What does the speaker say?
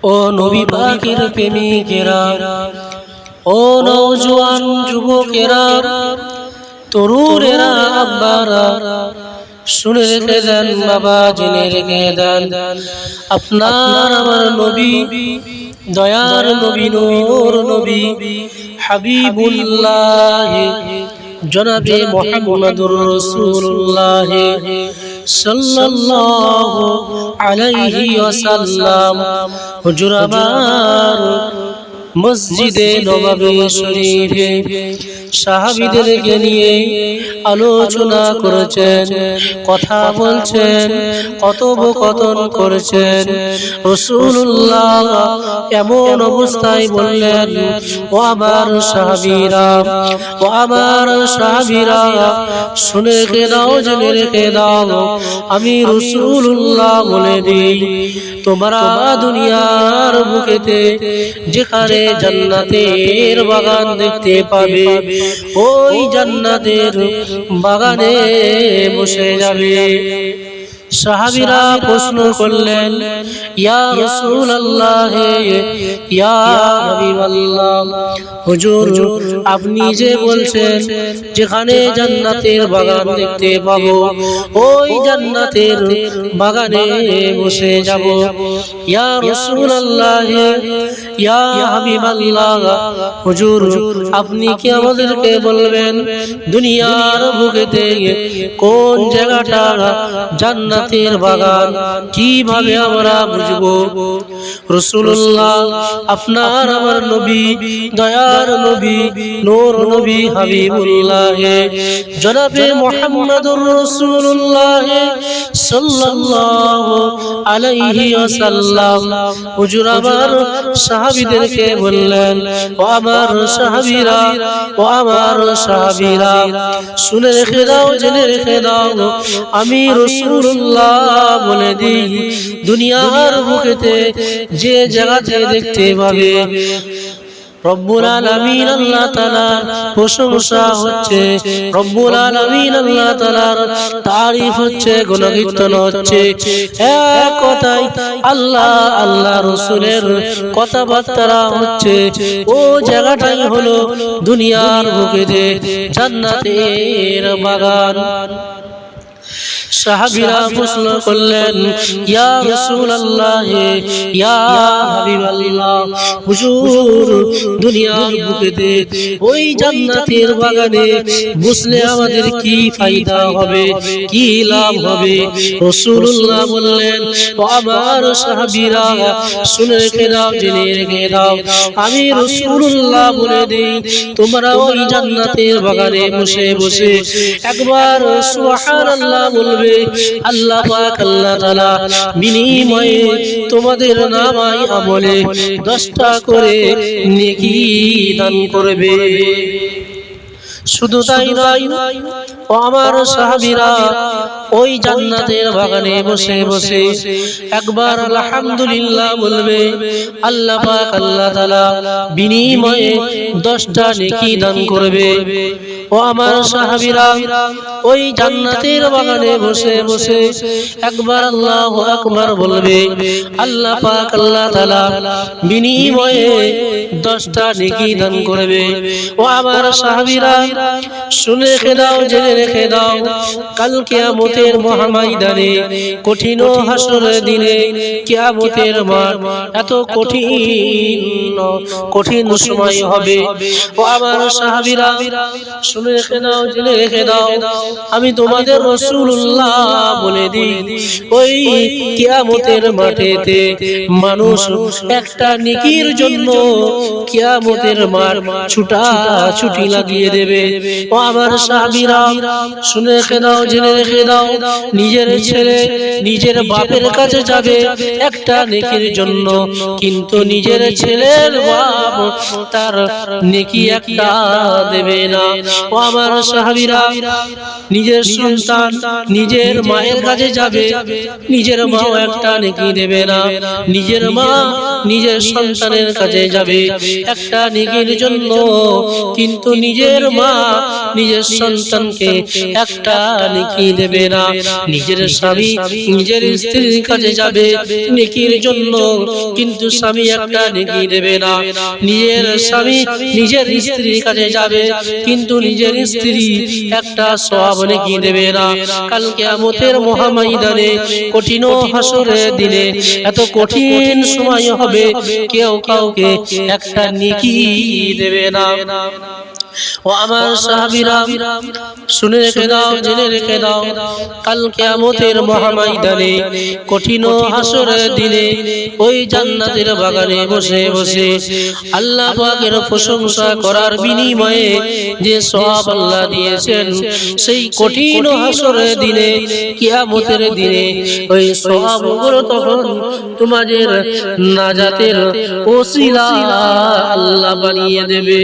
ও নবী পাকের প্রেমিকেরা, ও নওজোয়ান যুবকেরা, তরুণেরা, আব্বারা, শুনে রেখে দেন বাবা, জেনে রেখে দেন, আপনার আমার নবী, দয়ার নবী, নূর নবী, হাবিবুল্লাহ জনাবে মুহাম্মদুর রাসূলুল্লাহ সাল্লাল্লাহু আলাইহি ওয়াসাল্লাম হুজুর আমার মসজিদে নববী শরীফে সাহাবীদেরকে নিয়ে আলোচনা করেছেন, কথা বলছেন, কথোপকথন করেছেন। রাসূলুল্লাহ এমন অবস্থায় বললেন, ও আমার সাহাবীরা, ও আমার সাহাবীরা, শুনে রেখে দাও, জেনে রেখে দাও, আমি রাসূলুল্লাহ বলে দিই, তোমরা দুনিয়ার বুকেতে যেখানে জান্নাতের বাগান দেখতে পাবে, ওই জান্নাতের বাগানে বসে যাবে। সাহাবীরা প্রশ্ন করলেন, ইয়া রাসূলুল্লাহ, ইয়া হাবিবাল্লাহ, হুজুর আপনি যে বলছেন যেখানে জান্নাতের বাগান দেখতে পাবো, ওই জান্নাতের বাগানে বসে যাব। ইয়া রাসূলুল্লাহ, ইয়া হাবিবাল্লাহ, হুজুর আপনি কি আমাদেরকে বলবেন দুনিয়ার বুকেতে কোন জায়গাটা জান্নাতের বাগান, কিভাবে আমরা বুঝবো? রাসূলুল্লাহ আপনার আমার নবী, দয়ার নবী, নূর নবী, হাবিবুল্লাহ জনাবে মুহাম্মদুর রাসূলুল্লাহ সাল্লাল্লাহু আলাইহি ওয়াসাল্লাম হুজুর আমার সাহাবীদেরকে বললেন, ও আমার সাহাবীরা, ও আমার সাহাবীরা, শুনে রেখে দাও, জেনে রেখে দাও, আমি রাসূলুল্লাহ বলে দিই, দুনিয়ার বুকেতে যে জায়গাতে দেখতে পাবে রব্বুল আলামিন আল্লাহ তাআলার প্রশংসা হচ্ছে, রব্বুল আলামিন আল্লাহ তাআলার তারিফ হচ্ছে, গুণকীর্তন হচ্ছে, এক কথায় আল্লাহ আল্লাহ রাসূলের কথাবার্তা হচ্ছে, ও জায়গাটাই হলো দুনিয়ার বুকে জান্নাতের বাগান। সাহাবীরা প্রশ্ন করলেন, ইয়া রাসূলুল্লাহ, ইয়া হাবিবাল্লাহ, হুজুর দুনিয়ার বুকেতে ওই জান্নাতের বাগানে বসলে আমাদের কি ফায়দা হবে, কি লাভ হবে? রাসূলুল্লাহ বললেন, ও আমার সাহাবীরা শুনে রেখে দাও, জেনে রেখে দাও, আমি রাসূলুল্লাহ বলে দেই, তোমরা ওই জান্নাতের বাগানে বসে বসে একবার সুবহানাল্লাহ বলবে, আল্লাহ পাক আল্লাহ তাআলা বিনিময়ে তোমাদের নামায় আমলে 10টা করে নেকি দান করবে। শুধু তাই নয়, ও আমার সাহাবীরা ওই জান্নাতের বাগানে বসে বসে একবার আলহামদুলিল্লাহ বলবে, আল্লাহ পাক আল্লাহ তাআলা বিনিময়ে 10টা নেকি দান করবে। ও আমার সাহাবীরা ওই জান্নাতের বাগানে বসে বসে একবার আল্লাহু আকবার বলবে, আল্লাহ পাক আল্লাহ তাআলা বিনিময়ে 10টা নেকি দান করবে। ও আমার সাহাবীরা শুনে রেখে দাও, জেনে রেখে দাও, কাল কিয়ামতের মহাময়দানে, কঠিন হাসরের দিনে, কিয়ামতের মাঠ এত কঠিন সময় হবে। ও আমার সাহাবীরা শুনে রেখে দাও, জেনে রেখে দাও, আমি তোমাদের রাসূলুল্লাহ বলে দিই, ওই কিয়ামতের মাঠেতে মানুষ একটা নেকির জন্য কিয়ামতের মাঠ ছুটাছুটি লাগিয়ে দেবে। ও আমার সাহাবীরা শুনে রেখে দাও, জেনে রেখে দাও, নিজের ছেলে নিজের বাপের কাছে যাবে একটা নেকির জন্য, কিন্তু নিজের ছেলের বাপ তার নেকি একটা দেবে না। ও আমার সাহাবীরা নিজের সন্তান নিজের মায়ের কাছে যাবে, নিজের মাও একটা নেকি দেবে না। নিজের মা নিজের সন্তানের কাছে যাবে একটা নেকির জন্য, কিন্তু নিজের মা নিজের সন্তানকে একটা নেকি দেবে না। নিজের স্বামী নিজের স্ত্রীর কাছে যাবে নেকির জন্য, কিন্তু স্বামী একটা নেকি দেবে না। নিজের স্বামী নিজের স্ত্রীর কাছে যাবে, কিন্তু নিজের স্ত্রী একটা সওয়াব নেকি দেবে না। কাল কিয়ামতের মহাময়দানে, কঠিন হাসরের দিনে, এত কঠিন সময় হবে, কেউ কাউকে একটা নেকি দেবে না। ও আমার সাহাবীরা, শুনে রেখে দাও, জেনে রেখে দাও, কাল কিয়ামতের মহাময়দানে, কঠিন হাসরের দিনে, ওই জান্নাতের বাগানে বসে বসে আল্লাহ পাকের প্রশংসা করার বিনিময়ে যে সওয়াব আল্লাহ দিয়েছেন, সেই কঠিন হাসরের দিনে, কিয়ামতের দিনে, ওই সওয়াবগুলো তখন তোমাদের নাজাতের ওসিলা আল্লাহ বানিয়ে দেবে।